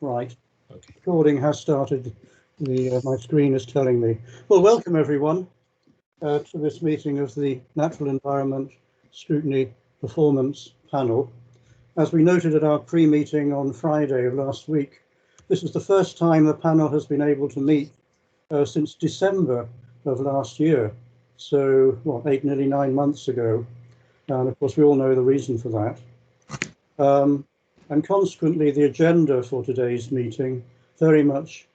Right. Okay. Recording has started. My screen is telling me. Well, welcome everyone to this meeting of the Natural Environment Scrutiny Performance Panel. As we noted at our pre-meeting on Friday of last week, this is the first time the panel has been able to meet since December of last year. So, what, nearly 9 months ago. And of course, we all know the reason for that. And consequently, the agenda for today's meeting very much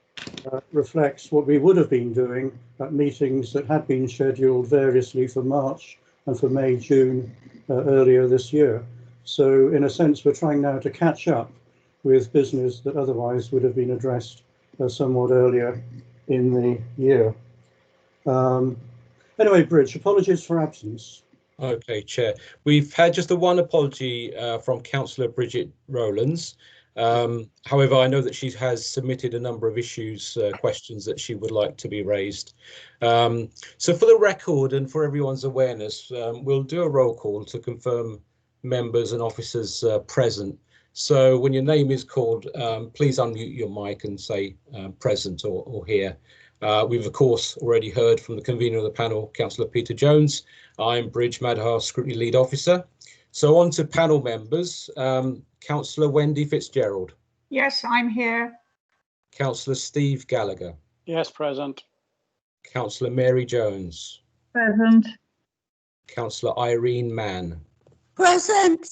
reflects what we would have been doing at meetings that had been scheduled variously for March and for May, June earlier this year. So in a sense, we're trying now to catch up with business that otherwise would have been addressed somewhat earlier in the year. Anyway, Bridge, apologies for absence. Okay, Chair. We've had just the one apology from Councillor Bridget Rowlands. However, I know that she has submitted a number of issues, questions that she would like to be raised. So for the record and for everyone's awareness, we'll do a roll call to confirm members and officers present. So when your name is called, please unmute your mic and say present or here. We've, of course, already heard from the convener of the panel, Councillor Peter Jones. I'm Bridge Madhar, Scrutiny Lead Officer. So on to panel members. Councillor Wendy Fitzgerald. Yes, I'm here. Councillor Steve Gallagher. Yes, present. Councillor Mary Jones. Present. Councillor Irene Mann. Present.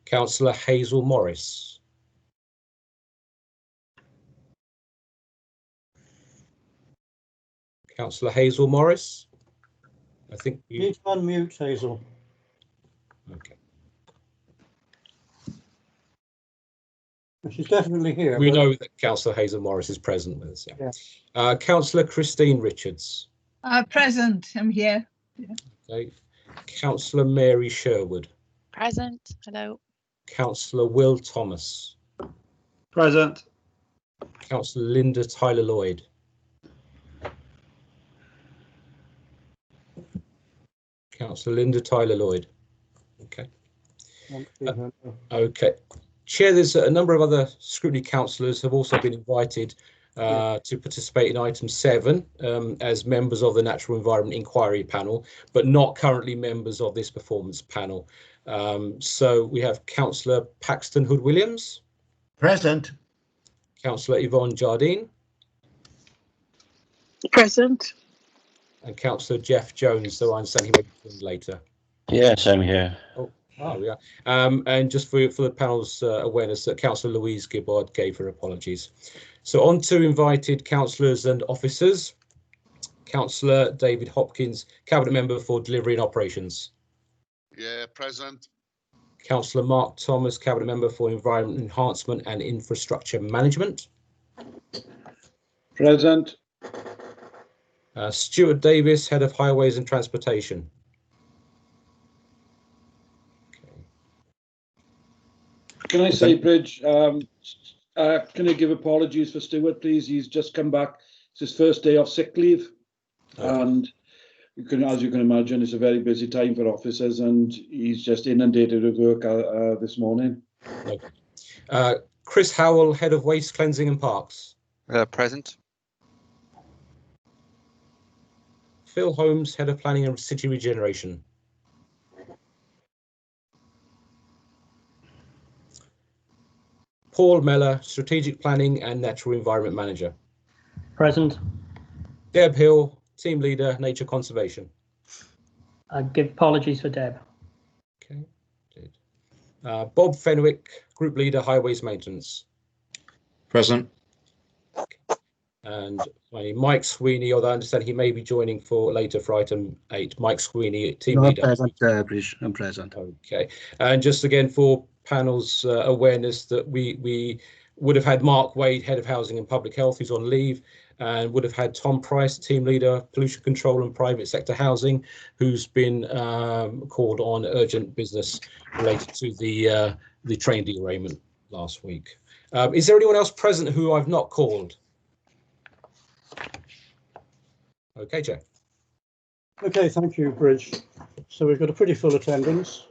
Councillor Hazel Morris. Councillor Hazel Morris. I think You need to unmute, Hazel. Okay. She's definitely here. We know that Councillor Hazel Morris is present with us. Yeah. Yeah. Councillor Christine Richards. Present. I'm here. Yeah. Okay. Councillor Mary Sherwood. Present. Hello. Councillor Will Thomas. Present. Councillor Linda Tyler Lloyd. Councillor Linda Tyler Lloyd. Okay. Okay. Chair, there's a number of other scrutiny councillors have also been invited to participate in item 7 as members of the Natural Environment Inquiry Panel, but not currently members of this performance panel. So we have Councillor Paxton Hood-Williams. Present. Councillor Yvonne Jardine. Present. And Councillor Jeff Jones, so I understand he may be joining later. Yes, I'm here. Oh, there we are. And just for the panel's awareness, that Councillor Louise Gibbard gave her apologies. So on to invited councillors and officers. Councillor David Hopkins, Cabinet Member for Delivery and Operations. Yeah, present. Councillor Mark Thomas, Cabinet Member for Environment Enhancement and Infrastructure Management. Present. Stuart Davis, Head of Highways and Transportation. Can I say, Bridge, can I give apologies for Stuart, please? He's just come back. It's his first day off sick leave. And as you can imagine, it's a very busy time for officers, and he's just inundated with work this morning. Okay. Chris Howell, Head of Waste Cleansing and Parks. Present. Phil Holmes, Head of Planning and City Regeneration. Paul Meller, Strategic Planning and Natural Environment Manager. Present. Deb Hill, Team Leader, Nature Conservation. I give apologies for Deb. Okay. Bob Fenwick, Group Leader, Highways Maintenance. Present. Okay. And finally, Mike Sweeney, although I understand he may be joining for later for item 8. Mike Sweeney, Team Leader. Present, Bridge. I'm present. Okay. And just again for panel's awareness that we would have had Mark Wade, Head of Housing and Public Health, who's on leave, and would have had Tom Price, Team Leader, Pollution Control and Private Sector Housing, who's been called on urgent business related to the train derailment last week. Is there anyone else present who I've not called? Okay, Chair. Okay, thank you, Bridge. So we've got a pretty full attendance.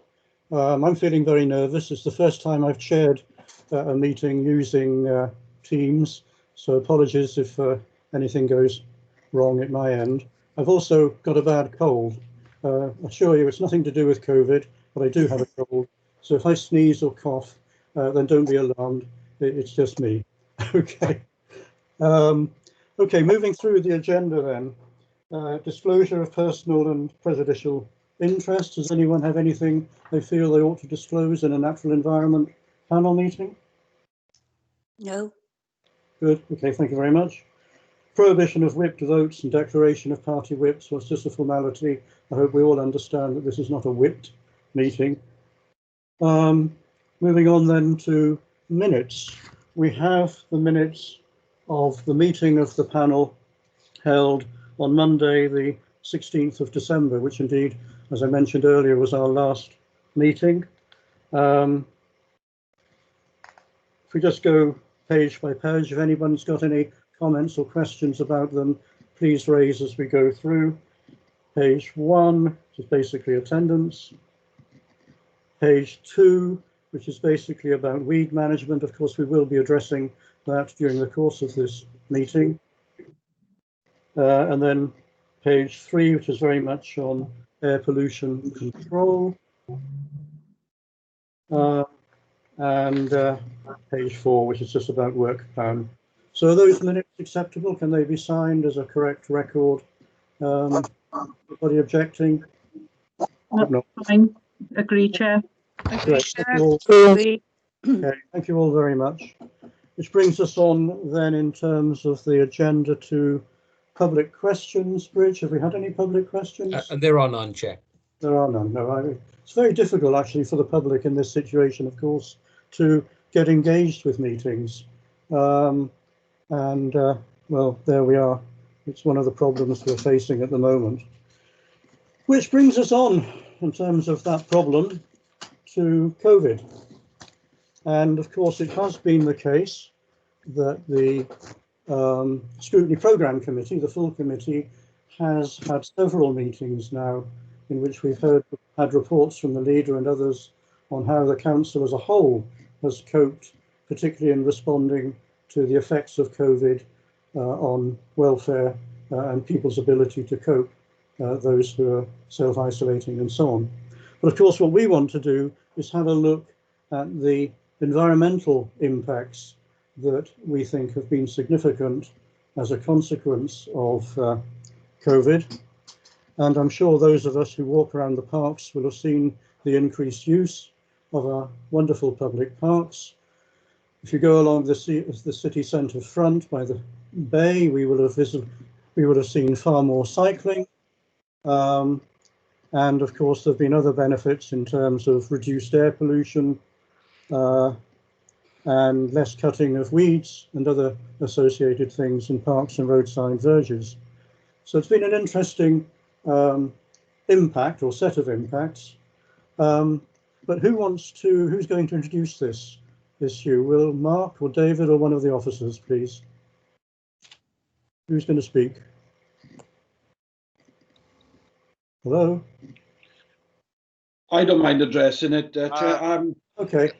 I'm feeling very nervous. It's the first time I've chaired a meeting using Teams, so apologies if anything goes wrong at my end. I've also got a bad cold. I assure you it's nothing to do with COVID, but I do have a cold. So if I sneeze or cough, then don't be alarmed. It's just me. Okay. Okay, moving through the agenda then. Disclosure of personal and prejudicial interests. Does anyone have anything they feel they ought to disclose in a natural environment panel meeting? No. Good. Okay, thank you very much. Prohibition of whipped votes and declaration of party whips was just a formality. I hope we all understand that this is not a whipped meeting. Moving on then to minutes. We have the minutes of the meeting of the panel held on Monday, the 16th of December, which indeed, as I mentioned earlier, was our last meeting. If we just go page by page, if anyone's got any comments or questions about them, please raise as we go through. Page 1, which is basically attendance. Page 2, which is basically about weed management. Of course, we will be addressing that during the course of this meeting. And then page 3, which is very much on air pollution control. And page 4, which is just about work plan. So are those minutes acceptable? Can they be signed as a correct record? Anybody objecting? No. Fine. Agree, Chair. Great. Thank you all. Okay, thank you all very much. Which brings us on then in terms of the agenda to public questions. Bridge, have we had any public questions? And there are none, Chair. There are none. No, it's very difficult actually for the public in this situation, of course, to get engaged with meetings. Well, there we are. It's one of the problems we're facing at the moment. Which brings us on, in terms of that problem, to COVID. And of course, it has been the case that the Scrutiny Programme Committee, the full committee, has had several meetings now in which we've had reports from the leader and others on how the council as a whole has coped, particularly in responding to the effects of COVID on welfare and people's ability to cope, those who are self-isolating and so on. But of course, what we want to do is have a look at the environmental impacts that we think have been significant as a consequence of COVID. And I'm sure those of us who walk around the parks will have seen the increased use of our wonderful public parks. If you go along the city centre front by the bay, we will have seen far more cycling. And of course, there have been other benefits in terms of reduced air pollution and less cutting of weeds and other associated things in parks and roadside verges. So it's been an interesting impact or set of impacts. But who's going to introduce this issue? Will Mark or David or one of the officers, please? Who's going to speak? Hello? I don't mind addressing it, Chair. Okay.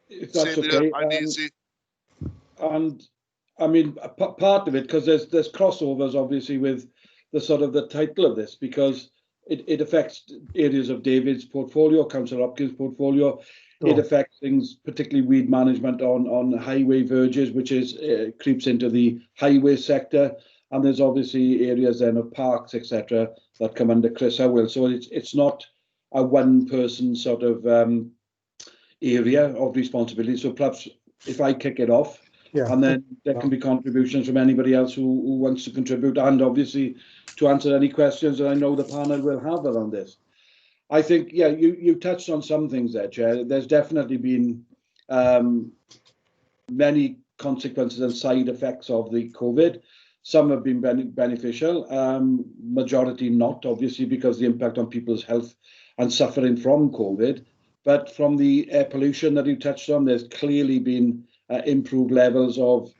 If that's Same okay. here, I'm easy. And I mean, part of it, because there's crossovers obviously with the sort of the title of this, because it affects areas of David's portfolio, Councillor Hopkins' portfolio. Sure. It affects things, particularly weed management on highway verges, which creeps into the highway sector. And there's obviously areas then of parks, etc., that come under Chris Howell. So it's not a one-person sort of area of responsibility. So perhaps if I kick it off, and then there can be contributions from anybody else who wants to contribute, and obviously to answer any questions that I know the panel will have around this. I think, yeah, you touched on some things there, Chair. There's definitely been many consequences and side effects of the COVID. Some have been beneficial, majority not, obviously, because the impact on people's health and suffering from COVID. But from the air pollution that you touched on, there's clearly been improved levels of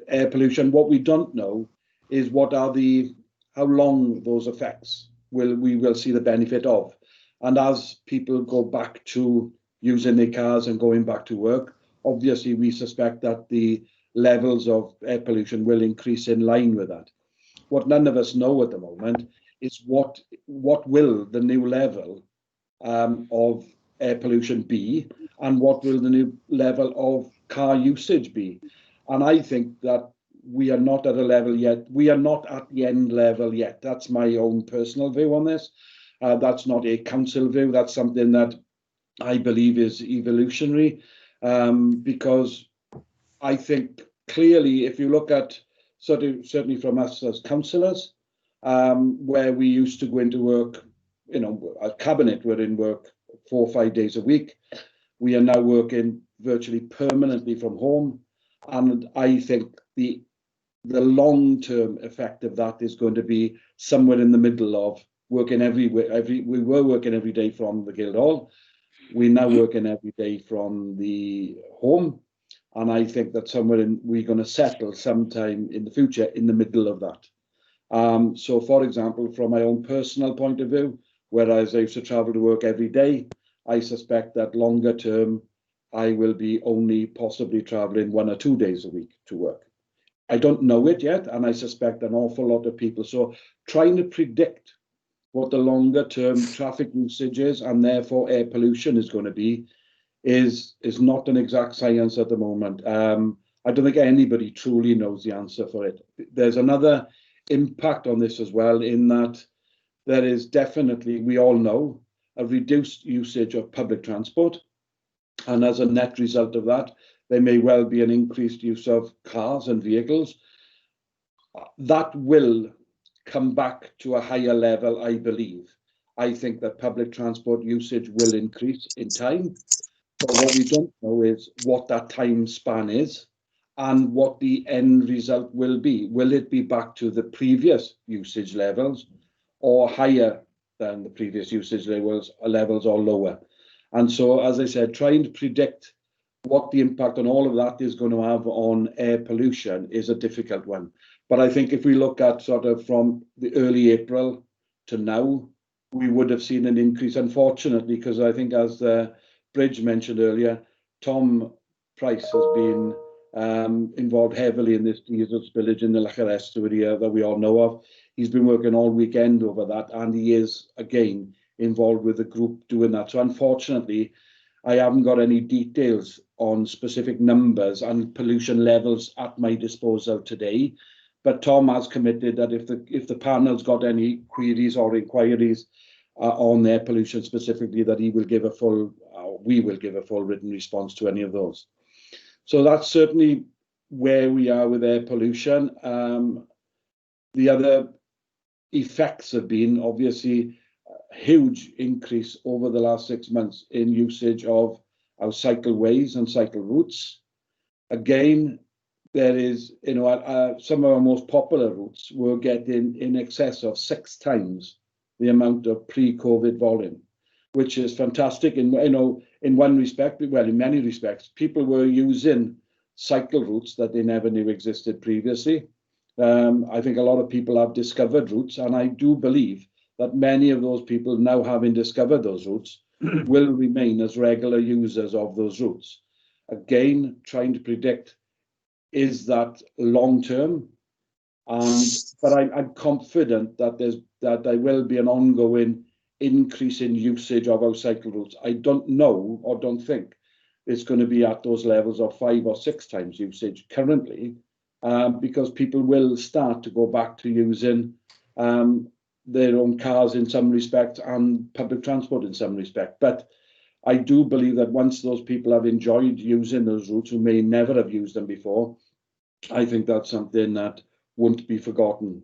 air pollution. What we don't know is how long those effects we will see the benefit of. And as people go back to using their cars and going back to work. Obviously, we suspect that the levels of air pollution will increase in line with that. What none of us know at the moment is what will the new level of air pollution be, and what will the new level of car usage be. And I think that we are not at a level yet. We are not at the end level yet. That's my own personal view on this. That's not a council view. That's something that I believe is evolutionary, because I think clearly, if you look at certainly from us as councillors, where we used to go into work, you know, a cabinet were in work 4 or 5 days a week. We are now working virtually permanently from home, and I think the long-term effect of that is going to be somewhere in the middle of working we were working every day from the Guildhall. We're now working every day from the home. And I think that we're going to settle sometime in the future in the middle of that. So, for example, from my own personal point of view, whereas I used to travel to work every day, I suspect that longer term, I will be only possibly traveling 1 or 2 days a week to work. I don't know it yet, and I suspect an awful lot of people. So trying to predict what the longer term traffic usage is and therefore air pollution is going to be is not an exact science at the moment. I don't think anybody truly knows the answer for it. There's another impact on this as well, in that there is definitely, we all know, a reduced usage of public transport. And as a net result of that, there may well be an increased use of cars and vehicles. That will come back to a higher level, I believe. I think that public transport usage will increase in time. But what we don't know is what that time span is and what the end result will be. Will it be back to the previous usage levels or higher than the previous usage levels or lower? And so, as I said, trying to predict what the impact on all of that is going to have on air pollution is a difficult one. But I think if we look at sort of from the early April to now, we would have seen an increase, unfortunately, because I think, as Bridge mentioned earlier, Tom Price has been involved heavily in this diesel spillage in the Lachar estuary that we all know of. He's been working all weekend over that, and he is, again, involved with the group doing that. So unfortunately, I haven't got any details on specific numbers and pollution levels at my disposal today. But Tom has committed that if the panel's got any queries or inquiries on air pollution specifically, that we will give a full written response to any of those. So that's certainly where we are with air pollution. The other effects have been obviously a huge increase over the last 6 months in usage of our cycleways and cycle routes. Again, there is, some of our most popular routes were getting in excess of 6 times the amount of pre-COVID volume, which is fantastic. In one respect, well, in many respects, people were using cycle routes that they never knew existed previously. I think a lot of people have discovered routes, and I do believe that many of those people, now having discovered those routes, will remain as regular users of those routes. Again, trying to predict, is that long term? But I'm confident that there will be an ongoing increase in usage of our cycle routes. I don't know or don't think it's going to be at those levels of 5 or 6 times usage currently, because people will start to go back to using their own cars in some respect and public transport in some respect. But I do believe that once those people have enjoyed using those routes who may never have used them before, I think that's something that won't be forgotten.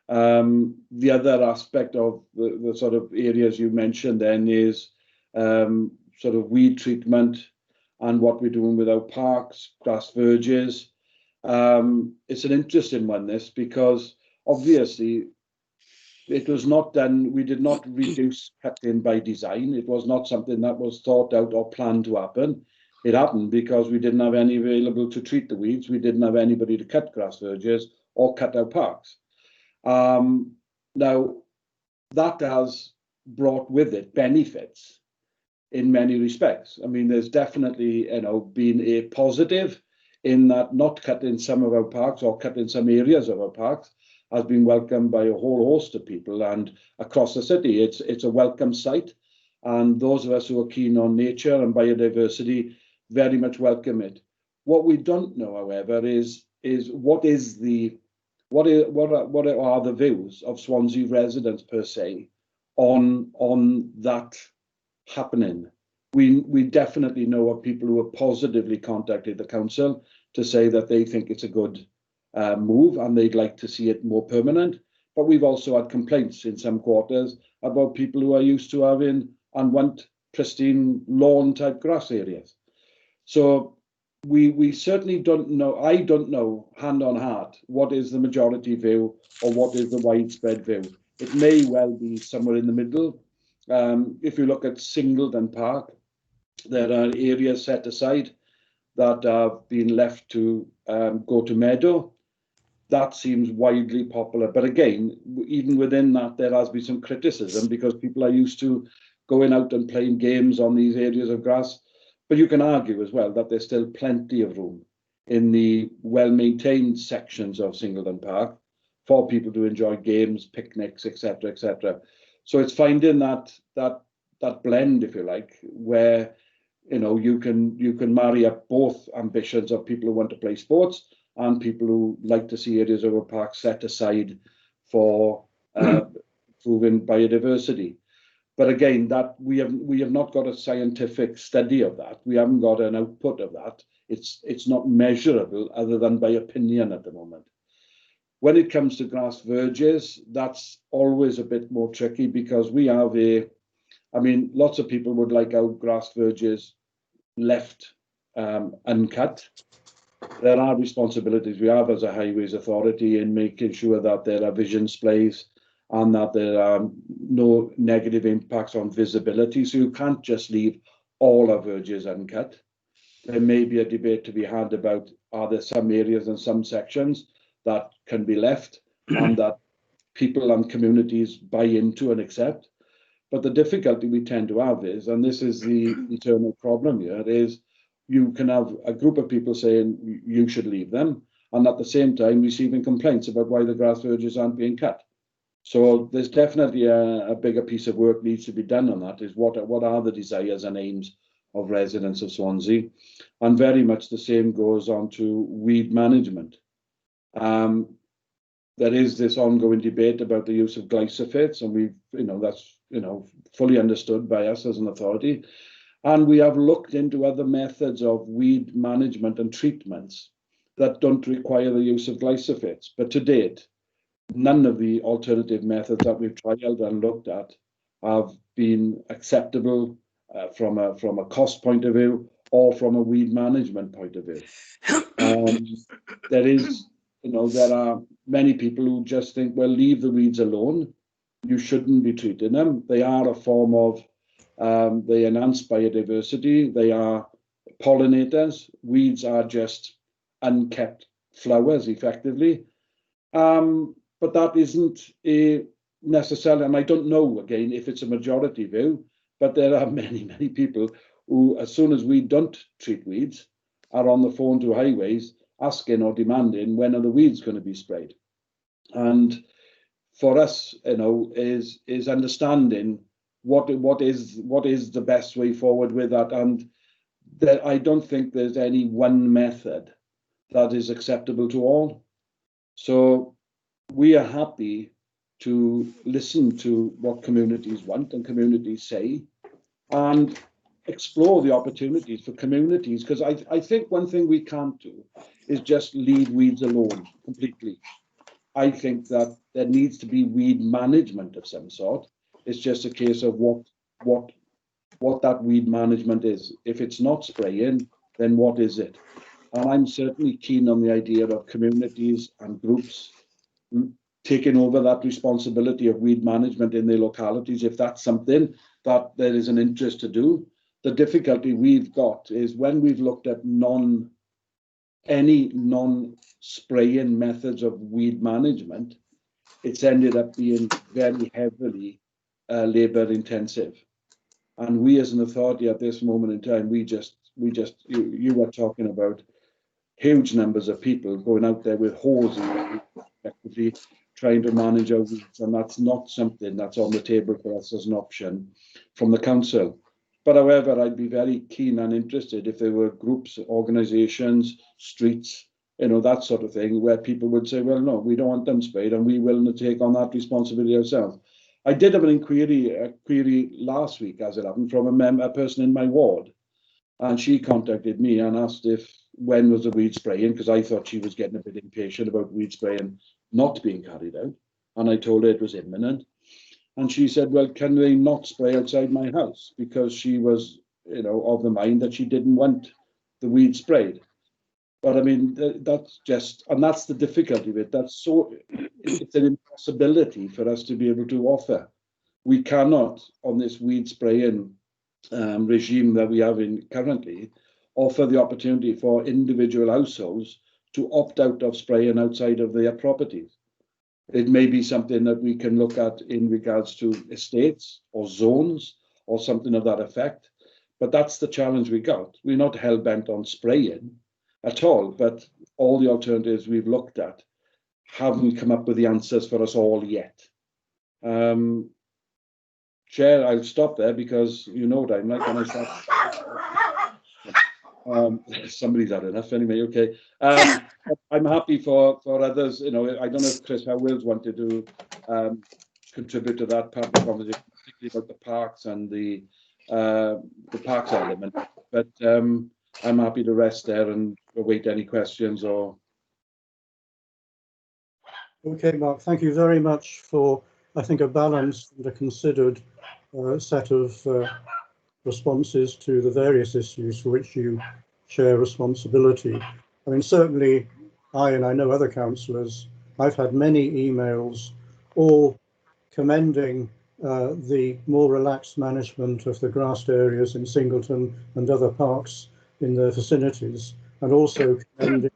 The other aspect of the sort of areas you mentioned then is sort of weed treatment and what we're doing with our parks, grass verges. It's an interesting one, this, because obviously it was not done, we did not reduce cutting by design. It was not something that was thought out or planned to happen. It happened because we didn't have any available to treat the weeds. We didn't have anybody to cut grass verges or cut our parks. Now, that has brought with it benefits, in many respects. I mean, there's definitely, been a positive in that not cutting some of our parks or cutting some areas of our parks has been welcomed by a whole host of people, and across the city, it's a welcome sight. And those of us who are keen on nature and biodiversity very much welcome it. What we don't know, however, is what are the views of Swansea residents per se on that happening. We definitely know of people who have positively contacted the council to say that they think it's a good move and they'd like to see it more permanent. But we've also had complaints in some quarters about people who are used to having and want pristine lawn type grass areas. So we certainly don't know. I don't know hand on heart what is the majority view or what is the widespread view. It may well be somewhere in the middle. If you look at Singleton Park, there are areas set aside that have been left to go to meadow. That seems widely popular. But again, even within that, there has been some criticism because people are used to going out and playing games on these areas of grass. But you can argue as well that there's still plenty of room in the well-maintained sections of Singleton Park for people to enjoy games, picnics, etc., etc. So it's finding that blend, if you like, where you can marry up both ambitions of people who want to play sports and people who like to see areas of a park set aside for improving biodiversity. But again, that we have not got a scientific study of that. We haven't got an output of that. It's not measurable other than by opinion at the moment. When it comes to grass verges, that's always a bit more tricky because we have lots of people would like our grass verges left uncut. There are responsibilities we have as a highways authority in making sure that there are vision splays and that there are no negative impacts on visibility. So you can't just leave all our verges uncut. There may be a debate to be had about, are there some areas and some sections that can be left and that people and communities buy into and accept. But the difficulty we tend to have is, and this is the eternal problem here, is you can have a group of people saying you should leave them, and at the same time receiving complaints about why the grass verges aren't being cut. So there's definitely a bigger piece of work needs to be done on that, is what are the desires and aims of residents of Swansea. And very much the same goes on to weed management. There is this ongoing debate about the use of glyphosates, and that's fully understood by us as an authority. And we have looked into other methods of weed management and treatments that don't require the use of glyphosates. But to date, none of the alternative methods that we've trialed and looked at have been acceptable from a cost point of view or from a weed management point of view. There are many people who just think, well, leave the weeds alone. You shouldn't be treating them. They are a form of, they enhance biodiversity. They are pollinators. Weeds are just unkept flowers, effectively. But that isn't necessarily, and I don't know, again, if it's a majority view, but there are many, many people who, as soon as we don't treat weeds, are on the phone to highways asking or demanding when are the weeds going to be sprayed. And for us, is understanding what is the best way forward with that. And I don't think there's any one method that is acceptable to all. So we are happy to listen to what communities want and communities say and explore the opportunities for communities, because I think one thing we can't do is just leave weeds alone completely. I think that there needs to be weed management of some sort. It's just a case of what that weed management is. If it's not spraying, then what is it? And I'm certainly keen on the idea of communities and groups taking over that responsibility of weed management in their localities, if that's something that there is an interest to do. The difficulty we've got is when we've looked at any non-spraying methods of weed management, it's ended up being very heavily labour intensive. And we as an authority at this moment in time, you were talking about huge numbers of people going out there with hoses, effectively trying to manage our weeds, and that's not something that's on the table for us as an option from the council. But however, I'd be very keen and interested if there were groups, organisations, streets, that sort of thing, where people would say, well, no, we don't want them sprayed, and we're willing to take on that responsibility ourselves. I did have a query last week, as it happened, from a person in my ward, and she contacted me and asked when was the weed spraying, because I thought she was getting a bit impatient about weed spraying not being carried out, and I told her it was imminent. And she said, well, can they not spray outside my house? Because she was, of the mind that she didn't want the weed sprayed. But I mean, that's the difficulty of it. It's an impossibility for us to be able to offer. We cannot, on this weed spraying regime that we have currently, offer the opportunity for individual households to opt out of spraying outside of their properties. It may be something that we can look at in regards to estates or zones or something of that effect. But that's the challenge we got. We're not hell-bent on spraying at all, but all the alternatives we've looked at haven't come up with the answers for us all yet. Chair, I'll stop there because you know what I'm like when I start. Somebody's had enough anyway. Okay. I'm happy for others. I don't know if Chris Howells wanted to contribute to that part of the conversation, particularly about the parks and the parks element. But I'm happy to rest there and await any questions or. Okay, Mark, thank you very much for, I think, a balanced and a considered set of responses to the various issues for which you share responsibility. I mean, certainly I know other councillors, I've had many emails all commending the more relaxed management of the grassed areas in Singleton and other parks in their vicinities, and also commending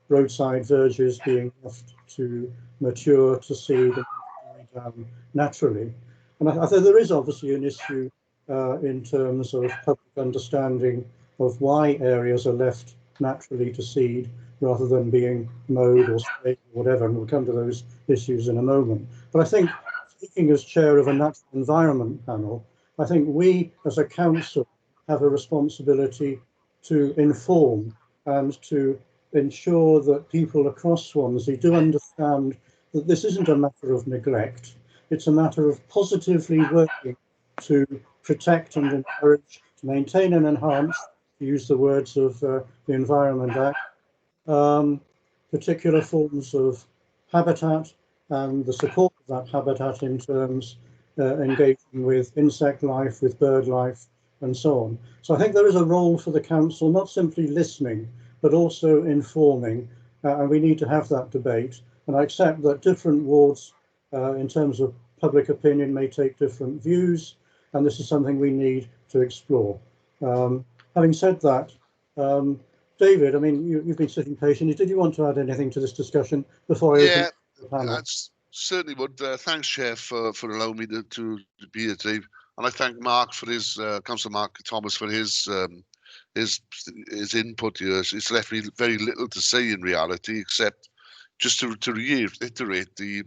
roadside verges being left to mature, to seed and die down naturally. And I think there is obviously an issue in terms of public understanding of why areas are left naturally to seed rather than being mowed or sprayed or whatever, and we'll come to those issues in a moment. But I think, speaking as chair of a natural environment panel, I think we as a council have a responsibility to inform and to ensure that people across Swansea do understand that this isn't a matter of neglect. It's a matter of positively working to protect and encourage, to maintain and enhance, to use the words of the Environment Act, particular forms of habitat and the support of that habitat in terms engaging with insect life, with bird life, and so on. So I think there is a role for the council, not simply listening, but also informing, and we need to have that debate. And I accept that different wards, in terms of public opinion, may take different views, and this is something we need to explore. Having said that, David, I mean, you've been sitting patiently. Did you want to add anything to this discussion before I open the panel? I certainly would. Thanks, Chair, for allowing me to be here today. And I thank Mark for his, Councillor Mark Thomas, for his input here. It's left me very little to say in reality, except just to reiterate the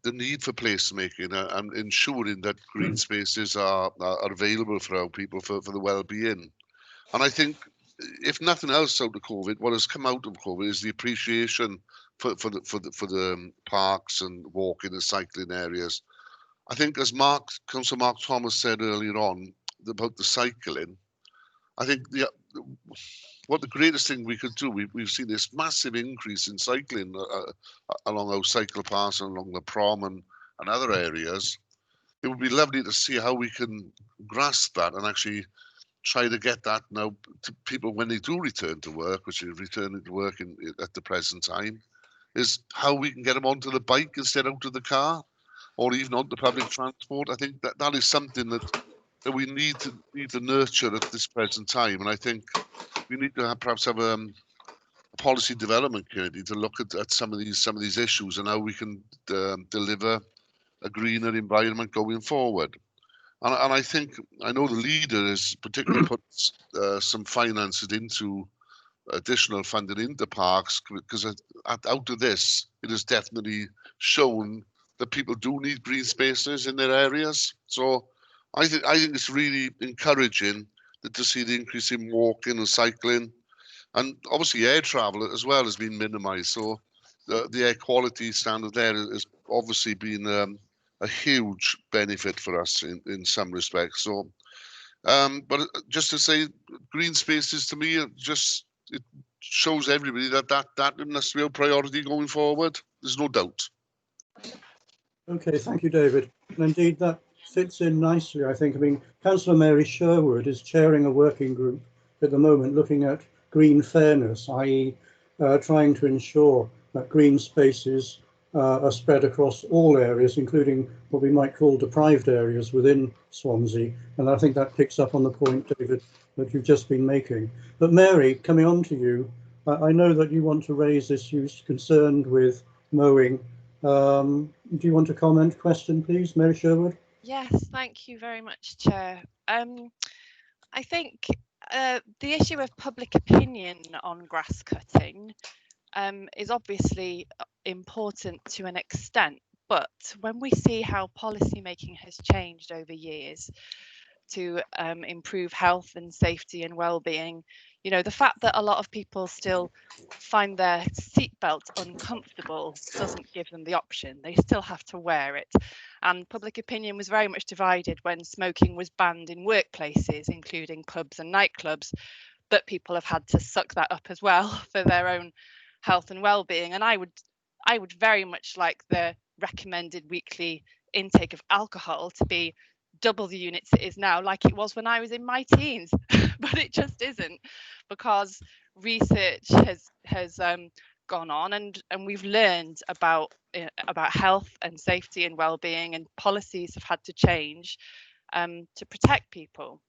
need for placemaking and ensuring that green spaces are available for our people for the well-being. And I think, if nothing else out of COVID, what has come out of COVID is the appreciation for the parks and walking and cycling areas. I think, as Councillor Mark Thomas said earlier on about the cycling, I think what the greatest thing we could do, we've seen this massive increase in cycling along our cycle paths and along the prom and other areas. It would be lovely to see how we can grasp that and actually try to get that now to people when they do return to work, which is returning to work at the present time, is how we can get them onto the bike instead out of the car, or even onto public transport. I think that is something that we need to nurture at this present time, and I think we need to perhaps have a policy development committee to look at some of these issues and how we can deliver a greener environment going forward. And I think, I know the leader has particularly put some finances into additional funding into parks, because out of this, it has definitely shown that people do need green spaces in their areas. So I think it's really encouraging to see the increase in walking and cycling, and obviously air travel as well has been minimised. So the air quality standard there has obviously been a huge benefit for us in some respects. So, but just to say, green spaces to me, it shows everybody that must be a priority going forward. There's no doubt. Okay, thank you, David. And indeed, that fits in nicely, I think. I mean, Councillor Mary Sherwood is chairing a working group at the moment looking at green fairness, i.e. Trying to ensure that green spaces are spread across all areas, including what we might call deprived areas within Swansea. And I think that picks up on the point, David, that you've just been making. But Mary, coming on to you, I know that you want to raise issues concerned with mowing. Do you want to comment? Question, please, Mary Sherwood. Yes, thank you very much, Chair. I think the issue of public opinion on grass cutting is obviously important to an extent, but when we see how policy making has changed over years to improve health and safety and well-being, you know, the fact that a lot of people still find their seatbelt uncomfortable doesn't give them the option. They still have to wear it. And public opinion was very much divided when smoking was banned in workplaces, including pubs and nightclubs, but people have had to suck that up as well for their own health and well-being. And I would very much like the recommended weekly intake of alcohol to be double the units it is now, like it was when I was in my teens, but it just isn't, because research has gone on and we've learned about health and safety and well-being, and policies have had to change to protect people.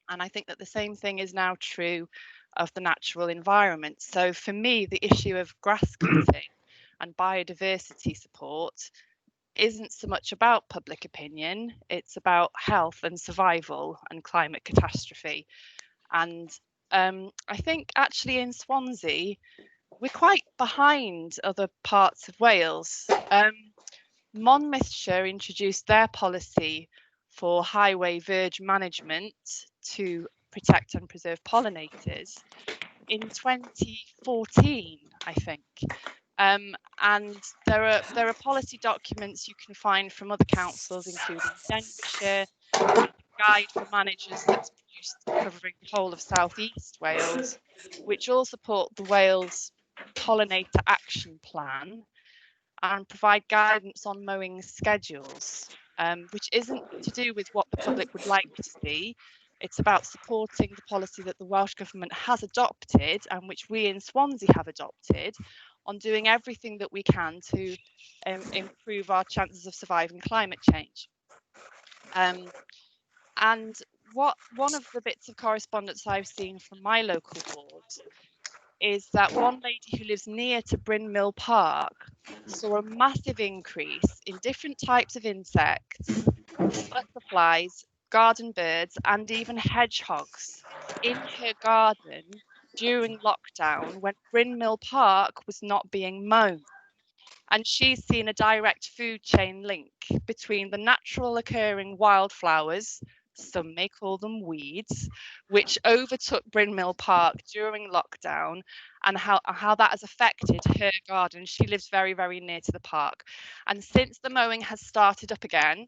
And I think that the same thing is now true of the natural environment. So for me, the issue of grass cutting and biodiversity support isn't so much about public opinion, it's about health and survival and climate catastrophe. And I think actually in Swansea, we're quite behind other parts of Wales. Monmouthshire introduced their policy for highway verge management to protect and preserve pollinators in 2014, I think. And there are policy documents you can find from other councils, including Denbighshire, a guide for managers that's produced covering the whole of South East Wales, which all support the Wales Pollinator Action Plan and provide guidance on mowing schedules, which isn't to do with what the public would like to see. It's about supporting the policy that the Welsh Government has adopted and which we in Swansea have adopted, on doing everything that we can to improve our chances of surviving climate change. And one of the bits of correspondence I've seen from my local board is that one lady who lives near to Bryn Mill Park saw a massive increase in different types of insects, butterflies, garden birds, and even hedgehogs in her garden during lockdown when Bryn Mill Park was not being mown. And she's seen a direct food chain link between the natural occurring wildflowers, some may call them weeds, which overtook Bryn Mill Park during lockdown, and how that has affected her garden. She lives very, very near to the park. And since the mowing has started up again,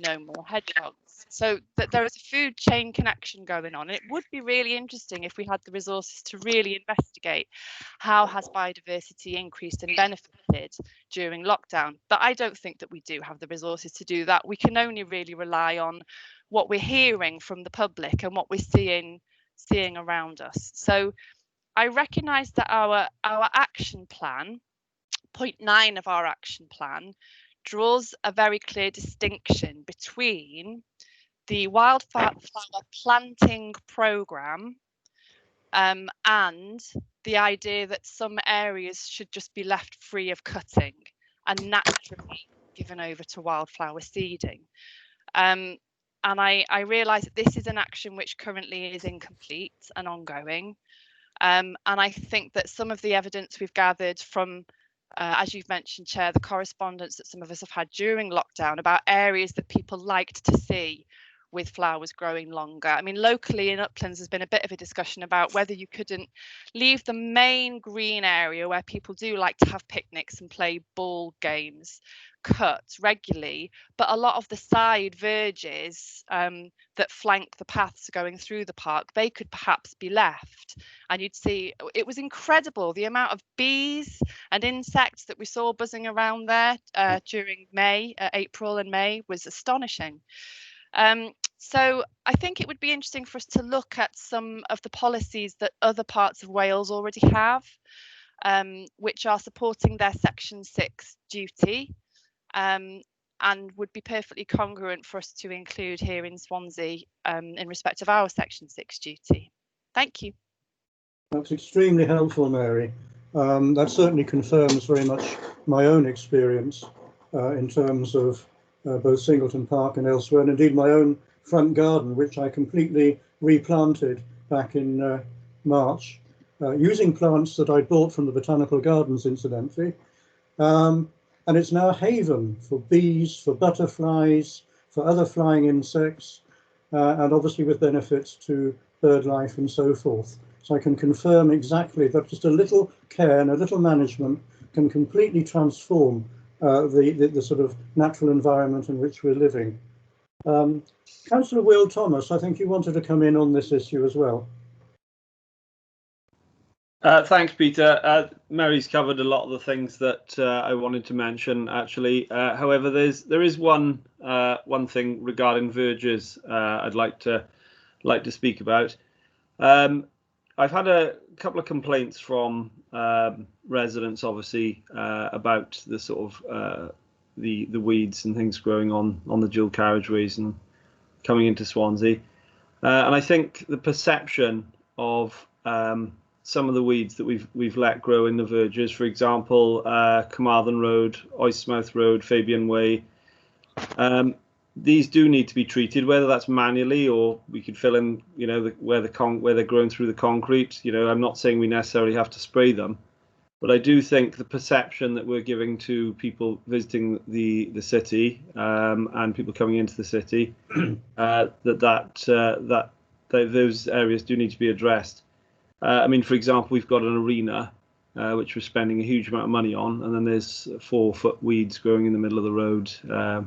no more hedgehogs. So that there is a food chain connection going on. It would be really interesting if we had the resources to really investigate how has biodiversity increased and benefited during lockdown. But I don't think that we do have the resources to do that. We can only really rely on what we're hearing from the public and what we're seeing around us. So I recognise that our action plan, point 9 of our action plan, draws a very clear distinction between the wildflower planting programme and the idea that some areas should just be left free of cutting and naturally given over to wildflower seeding. And I realise that this is an action which currently is incomplete and ongoing. And I think that some of the evidence we've gathered from, as you've mentioned, Chair, the correspondence that some of us have had during lockdown about areas that people liked to see with flowers growing longer. I mean, locally in Uplands, there's been a bit of a discussion about whether you couldn't leave the main green area where people do like to have picnics and play ball games cut regularly, but a lot of the side verges that flank the paths going through the park, they could perhaps be left. And you'd see, it was incredible, the amount of bees and insects that we saw buzzing around there during April and May was astonishing. So I think it would be interesting for us to look at some of the policies that other parts of Wales already have, which are supporting their Section 6 duty, and would be perfectly congruent for us to include here in Swansea in respect of our Section 6 duty. Thank you. That's extremely helpful, Mary. That certainly confirms very much my own experience in terms of both Singleton Park and elsewhere, and indeed my own front garden, which I completely replanted back in March, using plants that I bought from the Botanical Gardens, incidentally. And it's now a haven for bees, for butterflies, for other flying insects, and obviously with benefits to bird life and so forth. So I can confirm exactly that just a little care and a little management can completely transform the sort of natural environment in which we're living. Councillor Will Thomas, I think you wanted to come in on this issue as well. Thanks, Peter. Mary's covered a lot of the things that I wanted to mention, actually. However, there is one thing regarding Verges I'd like to speak about. I've had a couple of complaints from residents, obviously, about the sort of the weeds and things growing on the dual carriageways and coming into Swansea. And I think the perception of some of the weeds that we've let grow in the Verges, for example, Carmarthen Road, Oystermouth Road, Fabian Way, these do need to be treated, whether that's manually or we could fill in, you know, where they're growing through the concrete. You know, I'm not saying we necessarily have to spray them, but I do think the perception that we're giving to people visiting the city and people coming into the city, that those areas do need to be addressed. I mean, for example, we've got an arena which we're spending a huge amount of money on, and then there's 4-foot weeds growing in the middle of the road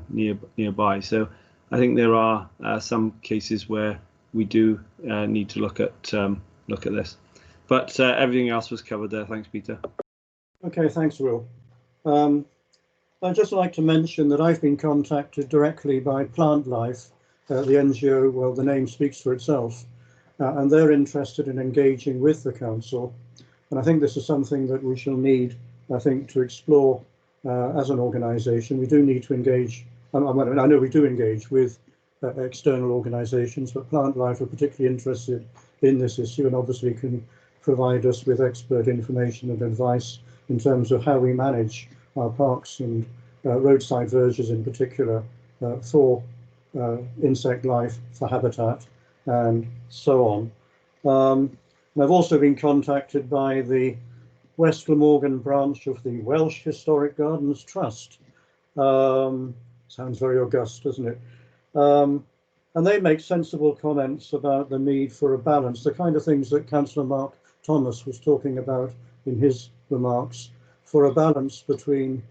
nearby. So I think there are some cases where we do need to look at this. But everything else was covered there. Thanks, Peter. Okay, thanks, Will. I'd just like to mention that I've been contacted directly by Plant Life, the NGO. Well, the name speaks for itself. And they're interested in engaging with the council. And I think this is something that we shall need, I think, to explore as an organisation. We do need to engage, I know we do engage with external organisations, but Plant Life are particularly interested in this issue and obviously can provide us with expert information and advice in terms of how we manage our parks and roadside verges in particular for insect life, for habitat, and so on. And I've also been contacted by the West Glamorgan branch of the Welsh Historic Gardens Trust. Sounds very august, doesn't it? And they make sensible comments about the need for a balance, the kind of things that Councillor Mark Thomas was talking about in his remarks, for a balance between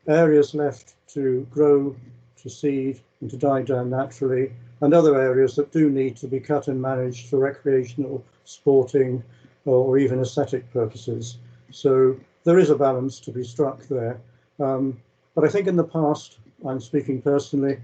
areas left to grow, to seed and to die down naturally, and other areas that do need to be cut and managed for recreational, sporting, or even aesthetic purposes. So there is a balance to be struck there. But I think in the past, I'm speaking personally,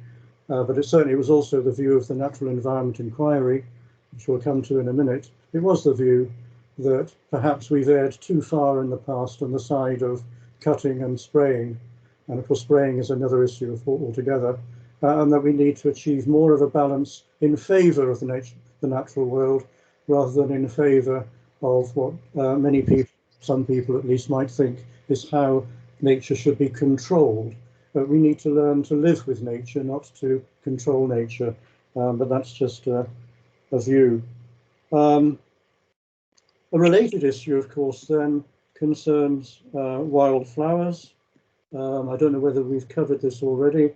but it certainly was also the view of the Natural Environment Inquiry, which we'll come to in a minute. It was the view that perhaps we've erred too far in the past on the side of cutting and spraying. And of course, spraying is another issue altogether. And that we need to achieve more of a balance in favour of the natural world, rather than in favour of what some people at least might think is how nature should be controlled. but we need to learn to live with nature, not to control nature. But that's just a view. A related issue, of course, then concerns wildflowers. I don't know whether we've covered this already.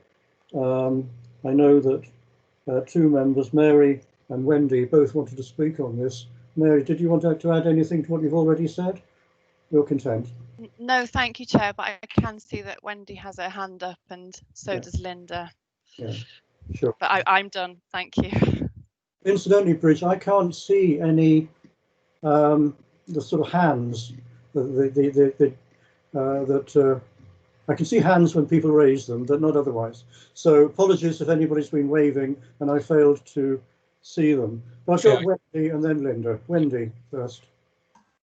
I know that two members, Mary and Wendy, both wanted to speak on this. Mary, did you want to add anything to what you've already said? You're content? No, thank you, Chair, but I can see that Wendy has her hand up and so does Linda. Yeah, sure. But I'm done, thank you. Incidentally, Bridge, I can't see any the sort of hands that I can see hands when people raise them, but not otherwise. So apologies if anybody's been waving and I failed to see them. But I've got Wendy and then Linda. Wendy first.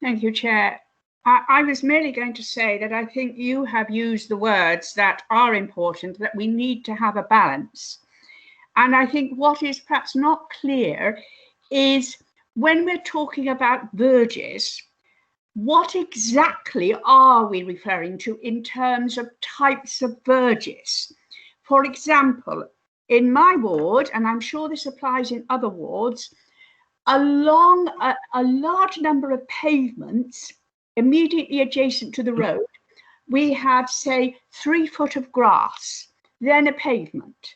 Thank you, Chair. I was merely going to say that I think you have used the words that are important, that we need to have a balance. And I think what is perhaps not clear is when we're talking about verges, what exactly are we referring to in terms of types of verges? For example, in my ward, and I'm sure this applies in other wards, along a large number of pavements immediately adjacent to the road, we have, say, 3 foot of grass, then a pavement.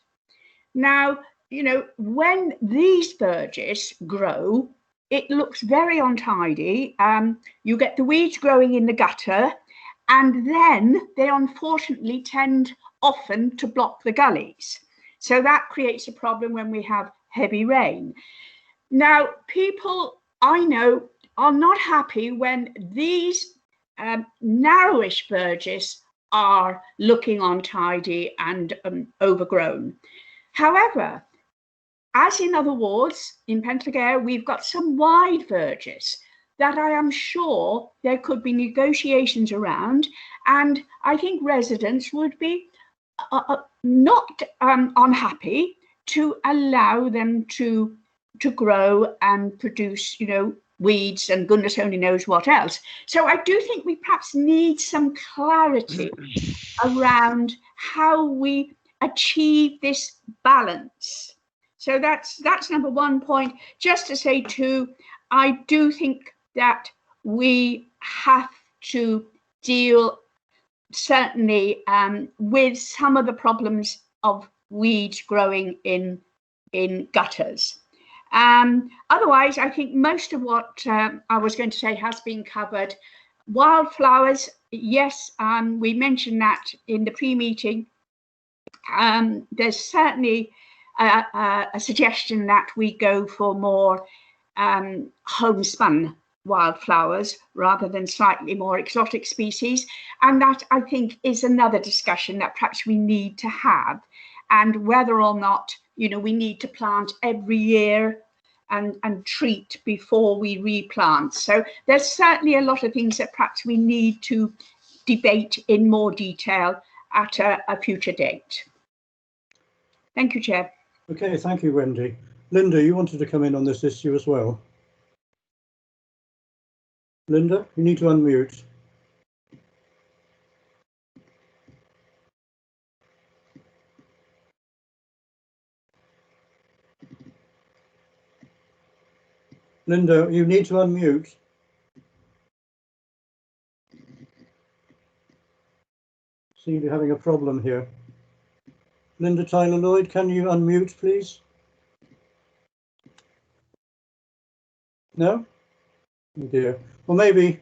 Now, you know, when these verges grow, it looks very untidy. You get the weeds growing in the gutter, and then they unfortunately tend often to block the gullies. So that creates a problem when we have heavy rain. Now, people I know are not happy when these narrowish verges are looking untidy and overgrown. However, as in other wards in Pentlegare, we've got some wide verges that I am sure there could be negotiations around, and I think residents would be not unhappy to allow them to grow and produce, you know, weeds and goodness only knows what else. So I do think we perhaps need some clarity around how we achieve this balance. So that's number 1 point. Just to say too, I do think that we have to deal certainly with some of the problems of weeds growing in gutters. Otherwise, I think most of what I was going to say has been covered. Wildflowers, yes, we mentioned that in the pre-meeting. There's certainly a suggestion that we go for more homespun wildflowers rather than slightly more exotic species, and that I think is another discussion that perhaps we need to have, and whether or not, you know, we need to plant every year and treat before we replant. So there's certainly a lot of things that perhaps we need to debate in more detail at a future date. Thank you, Chair. Okay, thank you, Wendy. Linda, you wanted to come in on this issue as well. Linda, you need to unmute. Linda, you need to unmute. Seem to be having a problem here. Linda Tyler-Lloyd, can you unmute, please? No? Oh dear. Well, maybe